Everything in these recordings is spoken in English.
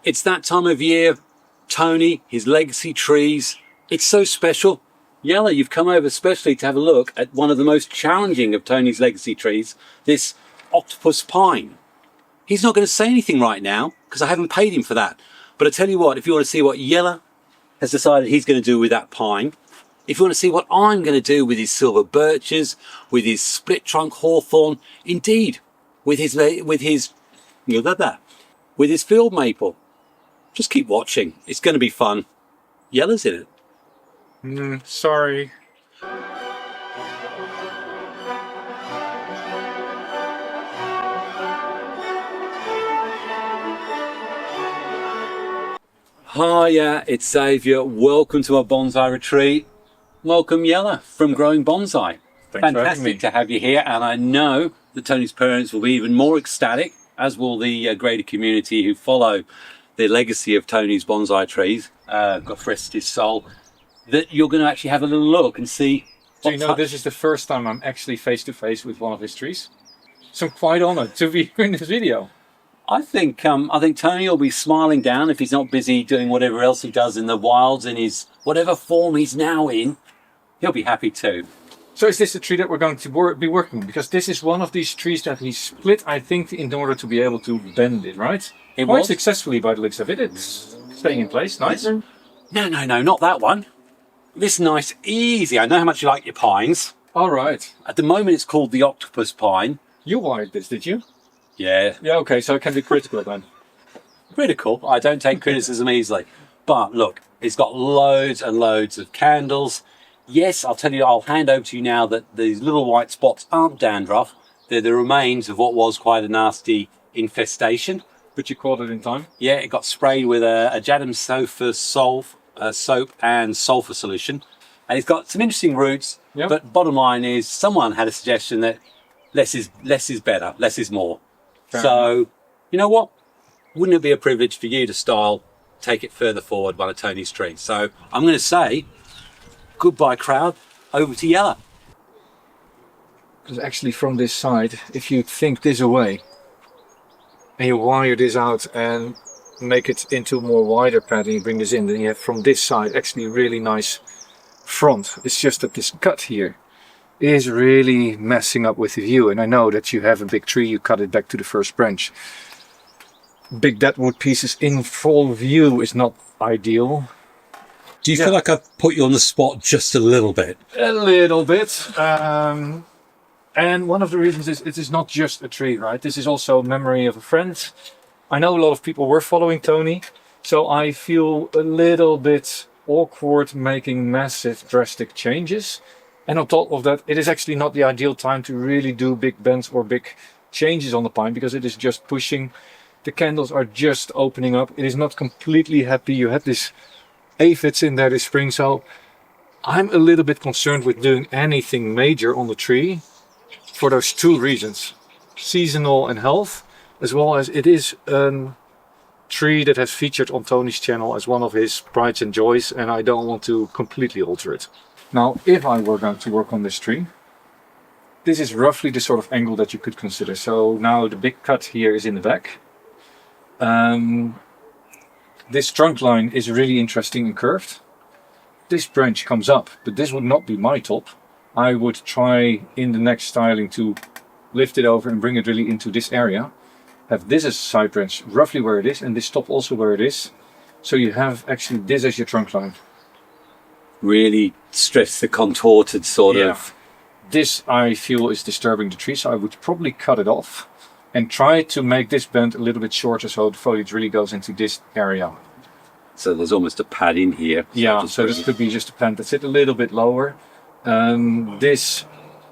It's that time of year. Tony, his legacy trees. It's so special. Jelle, you've come over especially to have a look at one of the most challenging of Tony's legacy trees, this octopus pine. He's not going to say anything right now because I haven't paid him for that. But I tell you what, if you want to see what Jelle has decided he's going to do with that pine, if you want to see what I'm going to do with his silver birches, with his split trunk hawthorn, indeed, with his field maple, just keep watching. It's going to be fun. Jelle's in it. Sorry. Hiya, it's Xavier. Welcome to our bonsai retreat. Welcome, Jelle, from GrowingBonsai. Fantastic to have you here, and I know that Tony's parents will be even more ecstatic, as will the greater community who follow the legacy of Tony's bonsai trees. God rest his soul. That you're going to actually have a little look and see. Do you know this is the first time I'm actually face to face with one of his trees? So I'm quite honoured to be here in this video. I think Tony will be smiling down if he's not busy doing whatever else he does in the wilds in his whatever form he's now in. He'll be happy too. So is this the tree that we're going to be working with? Because this is one of these trees that he split, I think, in order to be able to bend it, right? Quite successfully by the looks of it. It's staying in place, nice. No, not that one. This nice, easy. I know how much you like your pines. All right. At the moment, it's called the octopus pine. You wired this, did you? Yeah. Yeah, okay, so it can be critical then. Critical? I don't take criticism easily. But look, it's got loads and loads of candles. Yes, I'll hand over to you now that these little white spots aren't dandruff. They're the remains of what was quite a nasty infestation. But you caught it in time? Yeah, it got sprayed with a Jadam soap and sulfur solution. And it's got some interesting roots. Yep. But bottom line is, someone had a suggestion that less is better, less is more. So, you know what? Wouldn't it be a privilege for you to take it further forward one of Tony's trees? So I'm going to say, goodbye crowd, over to Jelle. Because actually from this side, if you think this away, and you wire this out and make it into a more wider pattern, you bring this in, then you have from this side actually a really nice front. It's just that this cut here is really messing up with the view, and I know that you have a big tree, you cut it back to the first branch. Big deadwood pieces in full view is not ideal. Do you feel like I've put you on the spot just a little bit? A little bit. And one of the reasons is it is not just a tree, right? This is also a memory of a friend. I know a lot of people were following Tony, so I feel a little bit awkward making massive drastic changes. And on top of that, it is actually not the ideal time to really do big bends or big changes on the pine, because it is just pushing. The candles are just opening up. It is not completely happy. You had this aphids in there this spring, so I'm a little bit concerned with doing anything major on the tree for those two reasons: seasonal and health, as well as it is a tree that has featured on Tony's channel as one of his prides and joys, and I don't want to completely alter it. Now, if I were going to work on this tree, this is roughly the sort of angle that you could consider. So now the big cut here is in the back. This trunk line is really interesting and curved. This branch comes up, but this would not be my top. I would try in the next styling to lift it over and bring it really into this area. Have this as a side branch roughly where it is, and this top also where it is. So you have actually this as your trunk line. Really stress the contorted sort of. This I feel is disturbing the tree, so I would probably cut it off and try to make this bend a little bit shorter so the foliage really goes into this area. So there's almost a pad in here. So this could be just a plant that's a little bit lower. This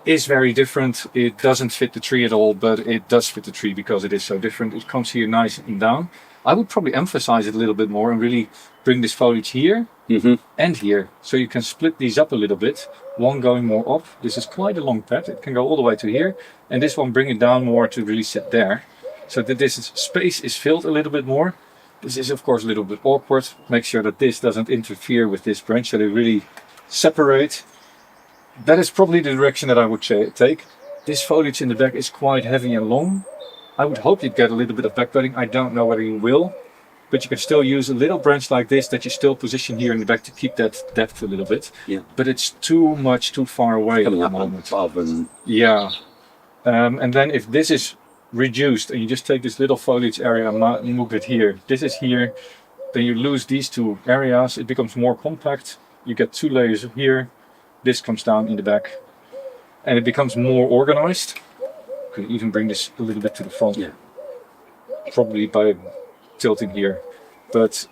is very different. It doesn't fit the tree at all, but it does fit the tree because it is so different. It comes here nice and down. I would probably emphasize it a little bit more and really bring this foliage here and here. So you can split these up a little bit. One going more up. This is quite a long pad. It can go all the way to here. And this one bring it down more to really sit there. So that this space is filled a little bit more. This is of course a little bit awkward. Make sure that this doesn't interfere with this branch, so they really separate. That is probably the direction that I would take. This foliage in the back is quite heavy and long. I would hope you'd get a little bit of backbedding. I don't know whether you will. but you can still use a little branch like this that you still position here in the back to keep that depth a little bit. Yeah. But it's too far away Coming at up the on moment. above and Yeah. And then if this is reduced and you just take this little foliage area and move it here, this is here, then you lose these two areas. It becomes more compact. You get 2 layers here. This comes down in the back and it becomes more organized. You can even bring this a little bit to the front. Yeah. Probably by tilting here. But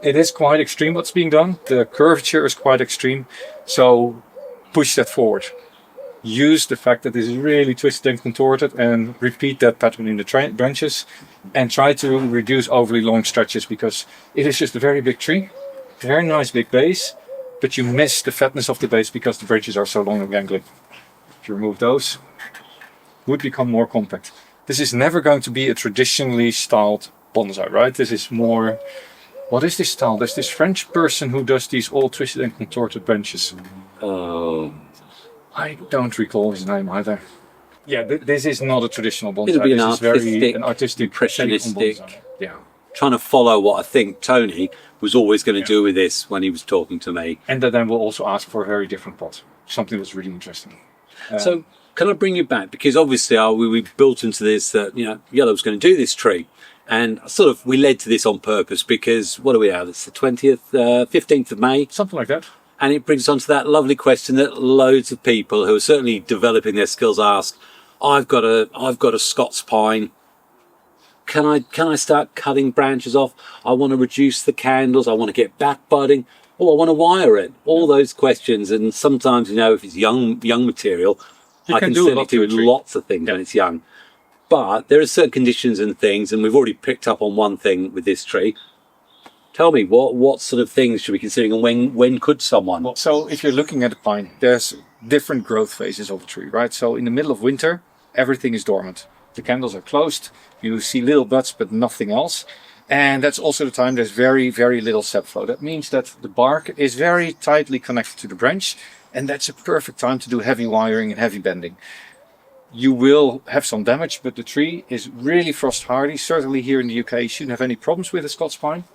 it is quite extreme what's being done. The curvature is quite extreme. So push that forward. Use the fact that this is really twisted and contorted and repeat that pattern in the branches and try to reduce overly long stretches, because it is just a very big tree, very nice big base, but you miss the fatness of the base because the branches are so long and gangly. If you remove those, it would become more compact. This is never going to be a traditionally styled bonsai, right? This is more, what is this style? There's this French person who does these all twisted and contorted branches. oh, I don't recall his name either. Yeah, this is not a traditional bonsai. It'll be This is an artistic, impressionistic. take on bonsai. Yeah. Trying to follow what I think Tony was always going to do with this when he was talking to me. And then we'll also ask for a very different pot. Something that's really interesting. So can I bring you back? Because obviously we built into this that, Yellow was going to do this tree. And we led to this on purpose because, what are we at? It's the 20th, 15th of May. Something like that. And it brings us on to that lovely question that loads of people who are certainly developing their skills ask. I've got a Scots pine. Can I start cutting branches off? I want to reduce the candles. I want to get back budding. Oh, I want to wire it. All those questions. And sometimes, if it's young material, I can certainly do lots of things when it's young. But there are certain conditions and things, and we've already picked up on one thing with this tree. Tell me, what sort of things should we be considering, and when could someone? Well, so if you're looking at a pine, there's different growth phases of a tree, right? So in the middle of winter, everything is dormant. The candles are closed. You see little buds, but nothing else. And that's also the time there's very, very little sap flow. That means that the bark is very tightly connected to the branch, and that's a perfect time to do heavy wiring and heavy bending. You will have some damage, but the tree is really frost hardy. Certainly here in the UK, you shouldn't have any problems with a Scots pine.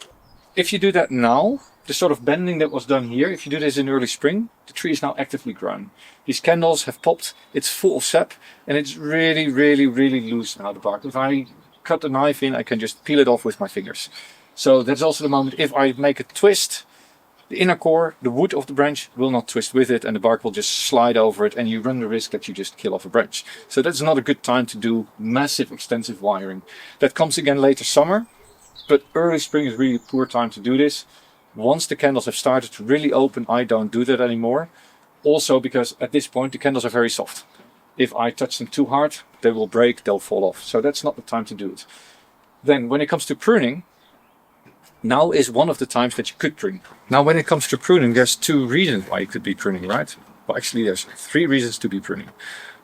If you do that now, the sort of bending that was done here, if you do this in early spring, the tree is now actively grown. These candles have popped, it's full of sap, and it's really, really, really loose now, the bark. If I cut the knife in, I can just peel it off with my fingers. So that's also the moment, if I make a twist, the inner core, the wood of the branch will not twist with it, and the bark will just slide over it, and you run the risk that you just kill off a branch. So that's not a good time to do massive, extensive wiring. That comes again later summer. But early spring is really a poor time to do this. Once the candles have started to really open, I don't do that anymore. Also because at this point the candles are very soft. If I touch them too hard, they will break, they'll fall off. So that's not the time to do it. Then when it comes to pruning, now is one of the times that you could prune. Now when it comes to pruning, there's 2 reasons why you could be pruning, right? Well, actually there's 3 reasons to be pruning.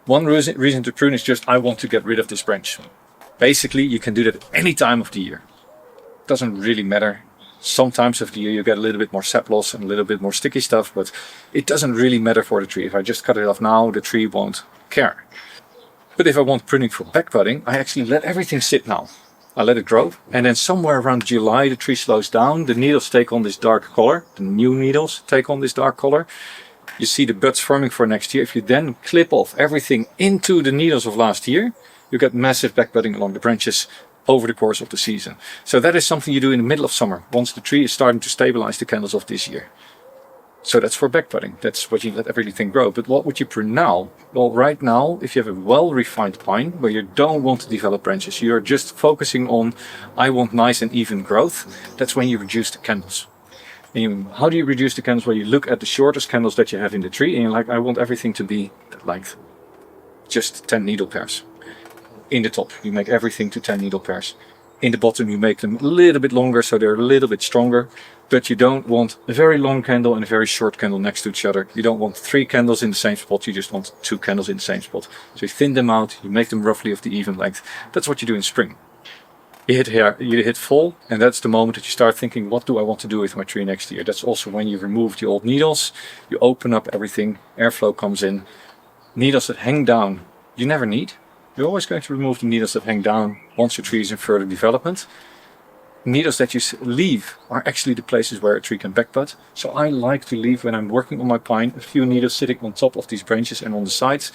One reason to prune is just, I want to get rid of this branch. Basically, you can do that any time of the year. Doesn't really matter. Sometimes of the year you get a little bit more sap loss and a little bit more sticky stuff, but it doesn't really matter for the tree. If I just cut it off now, the tree won't care. But if I want pruning for back budding, I actually let everything sit now. I let it grow, and then somewhere around July the tree slows down, the needles take on this dark color, the new needles take on this dark color. You see the buds forming for next year. If you then clip off everything into the needles of last year, you get massive back budding along the branches over the course of the season. So that is something you do in the middle of summer, once the tree is starting to stabilize the candles of this year. So that's for back budding. That's what you let everything grow. But what would you prune now? Well, right now, if you have a well-refined pine where you don't want to develop branches, you're just focusing on, I want nice and even growth, that's when you reduce the candles. And how do you reduce the candles? Well, you look at the shortest candles that you have in the tree and you're like, I want everything to be that length. Just 10 needle pairs. In the top, you make everything to 10 needle pairs. In the bottom, you make them a little bit longer, so they're a little bit stronger. But you don't want a very long candle and a very short candle next to each other. You don't want 3 candles in the same spot, you just want 2 candles in the same spot. So you thin them out, you make them roughly of the even length. That's what you do in spring. You hit fall, and that's the moment that you start thinking, what do I want to do with my tree next year? That's also when you remove the old needles, you open up everything, airflow comes in. Needles that hang down, you never need. You're always going to remove the needles that hang down once your tree is in further development. needles that you leave are actually the places where a tree can backbud. So I like to leave, when I'm working on my pine, a few needles sitting on top of these branches and on the sides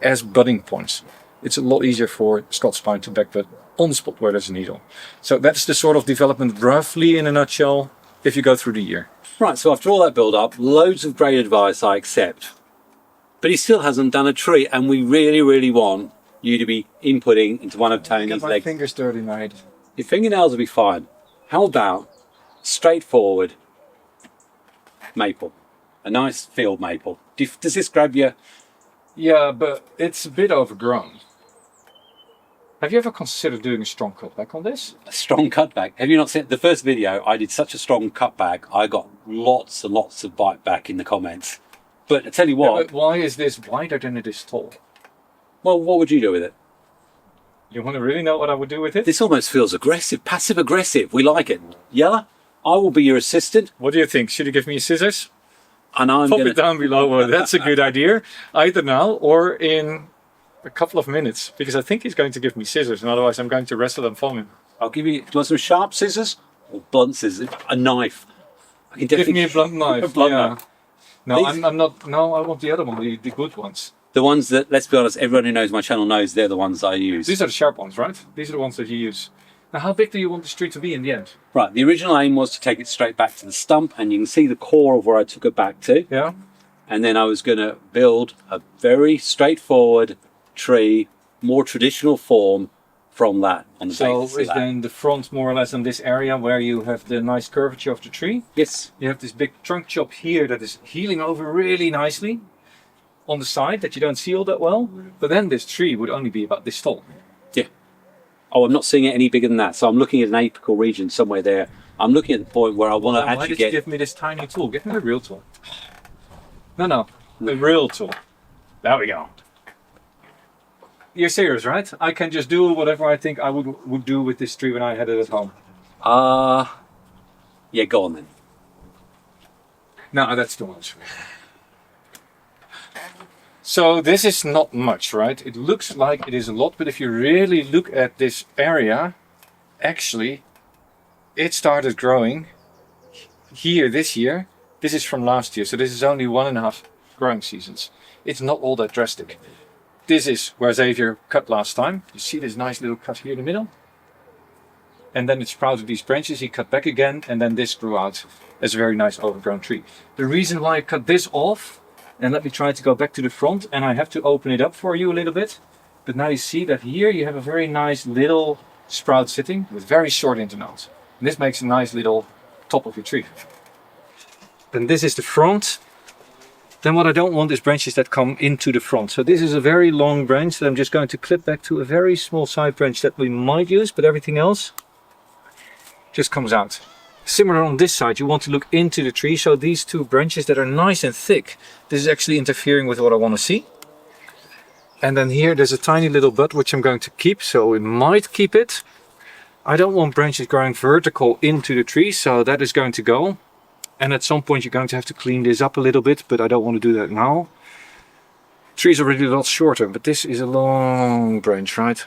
as budding points. It's a lot easier for Scots pine to backbud on the spot where there's a needle. So that's the sort of development roughly in a nutshell if you go through the year. Right, so after all that build up, loads of great advice I accept. But he still hasn't done a tree, and we really, really want you to be inputting into one of Tony's My legs. fingers dirty, mate. Your fingernails will be fine. How about straightforward maple? A nice field maple. Does this grab you? Yeah, but it's a bit overgrown. Have you ever considered doing a strong cutback on this? A strong cutback? Have you not seen the first video? I did such a strong cutback, I got lots and lots of bite back in the comments. But I tell you what. Yeah, but why is this wider than it is tall? Well, what would you do with it? You want to really know what I would do with it? This almost feels aggressive, passive aggressive. We like it. Jelle, I will be your assistant. What do you think? Should you give me scissors? And I'm Pop gonna... it down below. That's a good idea. Either now or in a couple of minutes, because I think he's going to give me scissors, and otherwise I'm going to wrestle them from him. I'll give you. Do you want some sharp scissors or blunt scissors? A knife. I can Give me a blunt knife. A blunt yeah. knife. No, These- I'm not. No, I want the other one, the good ones. The ones that, let's be honest, everyone who knows my channel knows they're the ones I use. These are the sharp ones, right? These are the ones that you use. Now, how big do you want the tree to be in the end? Right. The original aim was to take it straight back to the stump, and you can see the core of where I took it back to. Yeah. And then I was going to build a very straightforward tree, more traditional form from that on the So basis of is that. then the front more or less in this area where you have the nice curvature of the tree? Yes. You have this big trunk chop here that is healing over really nicely on the side that you don't see all that well. But then this tree would only be about this tall. Yeah. Oh, I'm not seeing it any bigger than that. So I'm looking at an apical region somewhere there. I'm looking at the point where I want to Why actually did get... you give me this tiny tool? Give me the real tool. No, the real tool. There we go. You're serious, right? I can just do whatever I think I would do with this tree when I had it at home. Yeah, go on then. No, that's too much. So this is not much, right? It looks like it is a lot, but if you really look at this area, actually, it started growing here this year. This is from last year, so this is only 1.5 growing seasons. It's not all that drastic. This is where Xavier cut last time. You see this nice little cut here in the middle? And then it sprouted these branches, he cut back again, and then this grew out as a very nice overgrown tree. The reason why I cut this off, and let me try to go back to the front, and I have to open it up for you a little bit. But now you see that here you have a very nice little sprout sitting with very short internodes. And this makes a nice little top of your tree. And this is the front. Then what I don't want is branches that come into the front. So this is a very long branch that I'm just going to clip back to a very small side branch that we might use, but everything else just comes out. Similar on this side, you want to look into the tree. So these two branches that are nice and thick, this is actually interfering with what I want to see. And then here there's a tiny little bud which I'm going to keep, so we might keep it. I don't want branches growing vertical into the tree, so that is going to go. And at some point you're going to have to clean this up a little bit, but I don't want to do that now. Tree's already a lot shorter, but this is a long branch, right?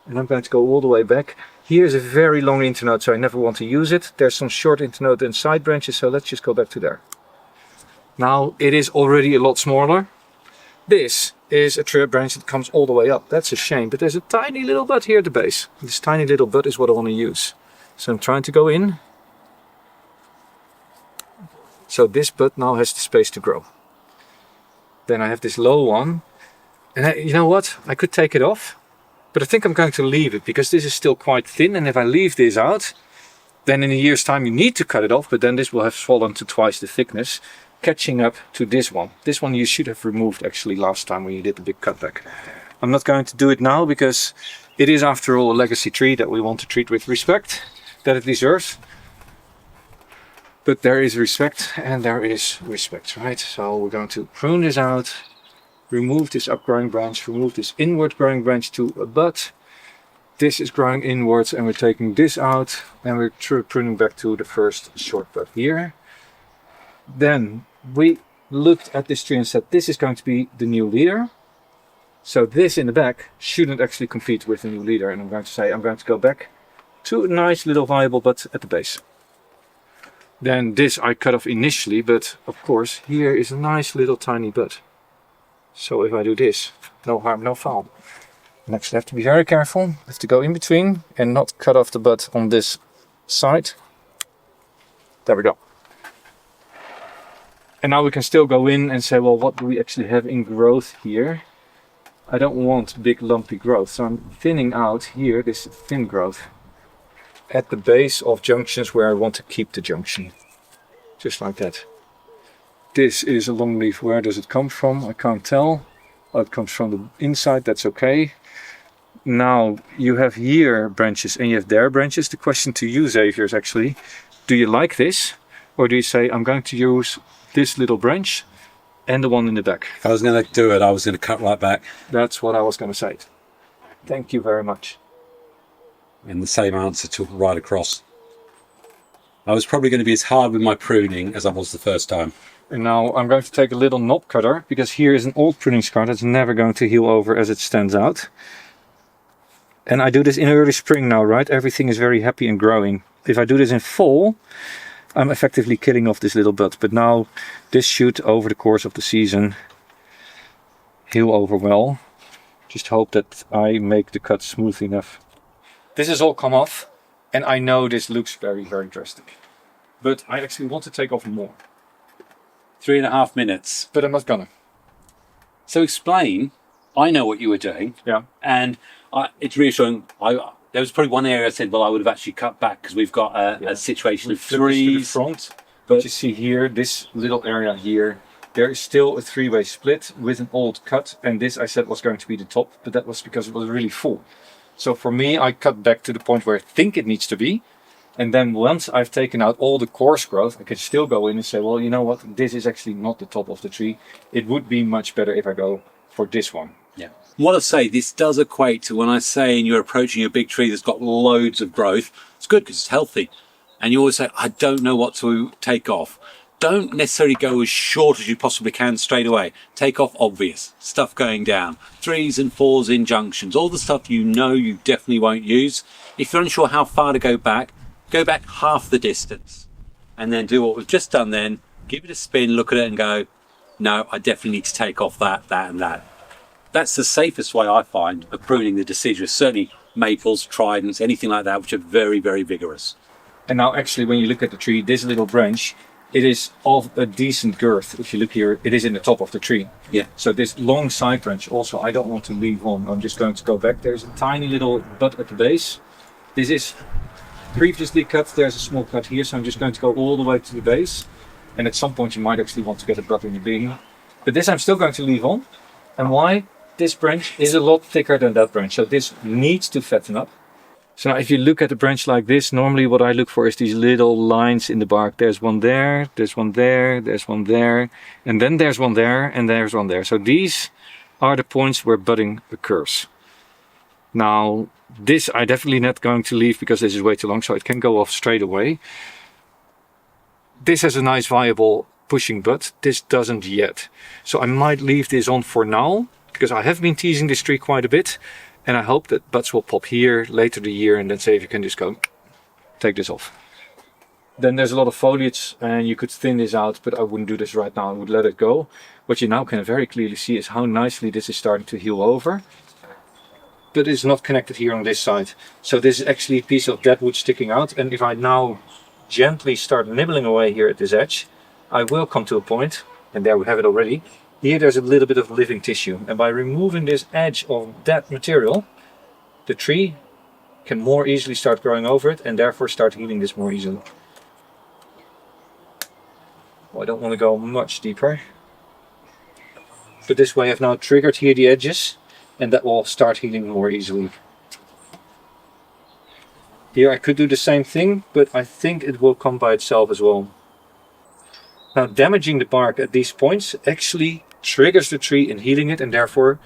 And I'm going to go all the way back. Here's a very long internode, so I never want to use it. There's some short internode and side branches, so let's just go back to there. Now it is already a lot smaller. This is a tree branch that comes all the way up. That's a shame, but there's a tiny little bud here at the base. This tiny little bud is what I want to use. So I'm trying to go in. So this bud now has the space to grow. Then I have this low one. And you know what? I could take it off. But I think I'm going to leave it because this is still quite thin. And if I leave this out, then in a year's time you need to cut it off. But then this will have swollen to twice the thickness, catching up to this one. This one you should have removed actually last time when you did the big cutback. I'm not going to do it now because it is after all a legacy tree that we want to treat with respect that it deserves. But there is respect and there is respect, right? So we're going to prune this out, remove this upgrowing branch, remove this inward growing branch to a bud. This is growing inwards and we're taking this out and we're pruning back to the first short bud here. Then we looked at this tree and said this is going to be the new leader. So this in the back shouldn't actually compete with the new leader, and I'm going to say I'm going to go back to a nice little viable bud at the base. Then this I cut off initially, but of course here is a nice little tiny bud. So if I do this, no harm, no foul. Next I have to be very careful. I have to go in between and not cut off the bud on this side. There we go. And now we can still go in and say, well, what do we actually have in growth here? I don't want big lumpy growth, so I'm thinning out here this thin growth at the base of junctions where I want to keep the junction. Just like that. This is a long leaf. Where does it come from? I can't tell. Oh, it comes from the inside, that's okay. Now you have here branches and you have there branches. The question to you, Xavier, is actually, do you like this? Or do you say, I'm going to use this little branch and the one in the back? If I was going to do it, I was going to cut right back. That's what I was going to say. Thank you very much. And the same answer to right across. I was probably going to be as hard with my pruning as I was the first time. And now I'm going to take a little knob cutter, because here is an old pruning scar that's never going to heal over as it stands out. And I do this in early spring now, right? Everything is very happy and growing. If I do this in fall, I'm effectively killing off this little bud. But now this should, over the course of the season, heal over well. Just hope that I make the cut smooth enough. This has all come off, and I know this looks very, very drastic. But I actually want to take off more. 3.5 minutes. But I'm not gonna. So explain, I know what you were doing. Yeah. And it's reassuring. There was probably one area I said, well, I would have actually cut back because we've got a situation of trees. Front, but you see here, this little area here, there is still a three-way split with an old cut. And this I said was going to be the top, but that was because it was really full. So for me, I cut back to the point where I think it needs to be. And then once I've taken out all the coarse growth, I can still go in and say, well, you know what, this is actually not the top of the tree. It would be much better if I go for this one. Yeah. What I say, this does equate to when I say you're approaching a big tree that's got loads of growth. It's good because it's healthy. And you always say, I don't know what to take off. Don't necessarily go as short as you possibly can straight away. Take off obvious stuff going down. 3s and 4s in junctions. All the stuff you know you definitely won't use. If you're unsure how far to go back half the distance. And then do what we've just done then. Give it a spin, look at it and go, no, I definitely need to take off that, that and that. That's the safest way I find of pruning the deciduous. Certainly maples, tridents, anything like that, which are very, very vigorous. And now actually when you look at the tree, this little branch, it is of a decent girth. If you look here, it is in the top of the tree. Yeah. So this long side branch also I don't want to leave on. I'm just going to go back. There's a tiny little bud at the base. This is previously cut. There's a small cut here, so I'm just going to go all the way to the base. And at some point you might actually want to get a bud in the beginning. But this I'm still going to leave on. And why? This branch is a lot thicker than that branch, so this needs to fatten up. So now if you look at a branch like this, normally what I look for is these little lines in the bark. There's one there, there's one there, there's one there, and then there's one there, and there's one there. So these are the points where budding occurs. Now this I definitely not going to leave because this is way too long, so it can go off straight away. This has a nice viable pushing bud, this doesn't yet. So I might leave this on for now, because I have been teasing this tree quite a bit. And I hope that buds will pop here later the year and then Xavier can just go take this off. Then there's a lot of foliage and you could thin this out, but I wouldn't do this right now, I would let it go. What you now can very clearly see is how nicely this is starting to heal over. But it's not connected here on this side. So this is actually a piece of dead wood sticking out, and if I now gently start nibbling away here at this edge, I will come to a point, and there we have it already. Here there's a little bit of living tissue, and by removing this edge of that material, the tree can more easily start growing over it and therefore start healing this more easily. Well, I don't want to go much deeper, but this way I've now triggered here the edges and that will start healing more easily. Here I could do the same thing, but I think it will come by itself as well. Now damaging the bark at these points actually triggers the tree in healing it and therefore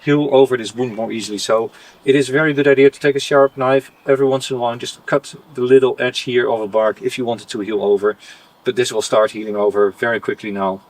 heal over this wound more easily. So it is a very good idea to take a sharp knife every once in a while and just cut the little edge here of a bark if you want it to heal over. But this will start healing over very quickly now.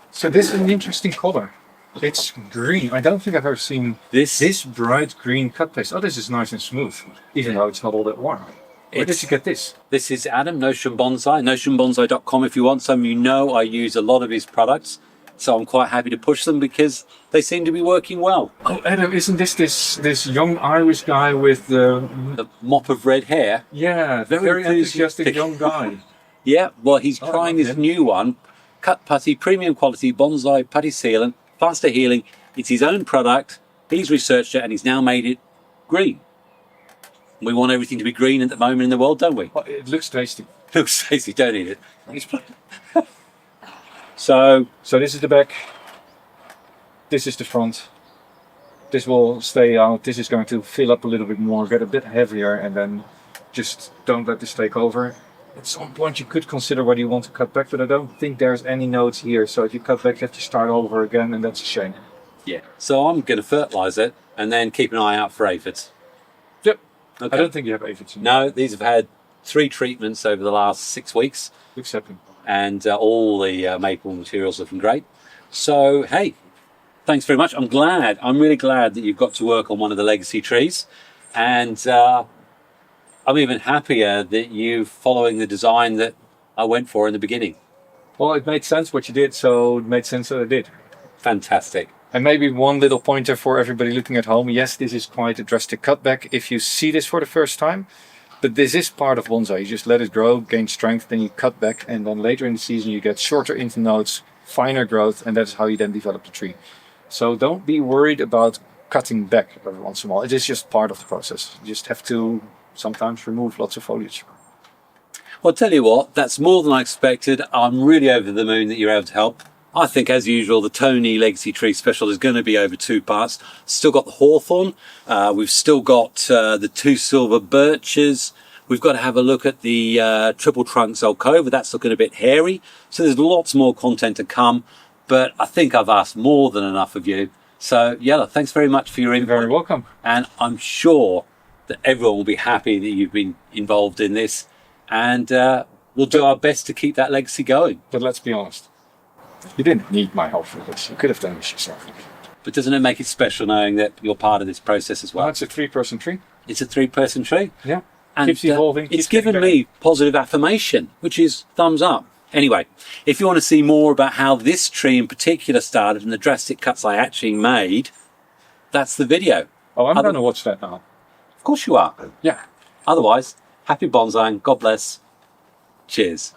So this is an interesting color. It's green. I don't think I've ever seen this bright green cut paste. Oh, this is nice and smooth, even though it's not all that warm. Where did you get this? This is Adam, Notion Bonsai, notionbonsai.com if you want some. You know I use a lot of his products, so I'm quite happy to push them because they seem to be working well. Oh, Adam, isn't this young Irish guy with the mop of red hair? Yeah, very enthusiastic young guy. Yeah, well, he's trying this new one, cut putty, premium quality bonsai putty sealant, faster healing. It's his own product. He's researched it and he's now made it green. We want everything to be green at the moment in the world, don't we? Well, it looks tasty. Looks tasty, don't eat it. So this is the back. This is the front. This will stay out. This is going to fill up a little bit more, get a bit heavier, and then just don't let this take over. At some point you could consider whether you want to cut back, but I don't think there's any nodes here. So if you cut back, you have to start over again, and that's a shame. Yeah. So I'm going to fertilise it and then keep an eye out for aphids. Yep. Okay. I don't think you have aphids. No, these have had 3 treatments over the last 6 weeks. Except. And all the maple materials looking great. So, hey, thanks very much. I'm really glad that you've got to work on one of the legacy trees. And I'm even happier that you're following the design that I went for in the beginning. Well, it made sense what you did, so it made sense that I did. Fantastic. And maybe one little pointer for everybody looking at home. Yes, this is quite a drastic cutback if you see this for the first time. But this is part of bonsai. You just let it grow, gain strength, then you cut back. And then later in the season you get shorter internodes, finer growth, and that's how you then develop the tree. So don't be worried about cutting back every once in a while. It is just part of the process. You just have to sometimes remove lots of foliage. Well, I'll tell you what, that's more than I expected. I'm really over the moon that you're able to help. I think, as usual, the Tony Legacy Tree Special is going to be over 2 parts. Still got the hawthorn. We've still got the 2 silver birches. We've got to have a look at the triple trunk Zelkova. That's looking a bit hairy. So there's lots more content to come. But I think I've asked more than enough of you. So, Jelle, thanks very much for your input. You're very welcome. And I'm sure that everyone will be happy that you've been involved in this. And we'll do our best to keep that legacy going. But let's be honest. You didn't need my help for this. You could have done this yourself. But doesn't it make it special knowing that you're part of this process as well? Well, it's a 3-person tree. It's a 3-person tree. Yeah. And keeps evolving. It's given me positive affirmation, which is thumbs up. Anyway, if you want to see more about how this tree in particular started and the drastic cuts I actually made, that's the video. Oh, I'm going to watch that now. Of course you are. Yeah. Otherwise, happy bonsaiing. God bless. Cheers.